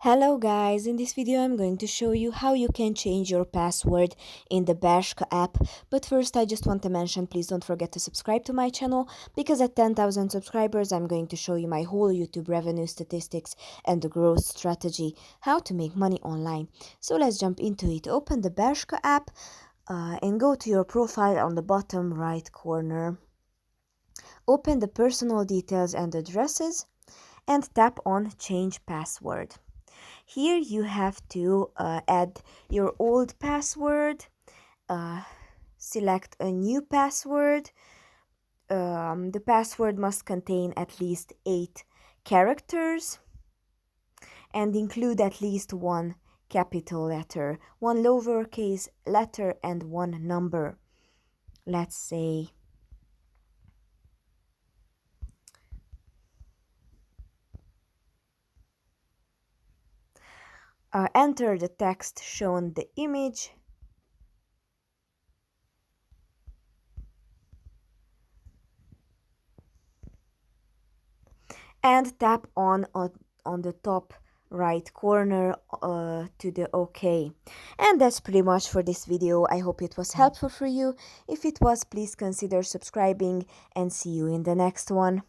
Hello guys, in this video I'm going to show you how you can change your password in the Bershka app. But first I just want to mention, please don't forget to subscribe to my channel, because at 10,000 subscribers I'm going to show you my whole YouTube revenue statistics and the growth strategy, how to make money online. So let's jump into it. Open the Bershka app and go to your profile on the bottom right corner. Open the personal details and addresses and tap on change password. Here you have to add your old password, uh, select a new password. The password must contain at least 8 characters and include at least one capital letter, one lowercase letter, and one number. Let's say enter the text shown the image and tap on the top right corner to the OK. And that's pretty much for this video. I hope it was helpful for you. If it was, please consider subscribing and see you in the next one.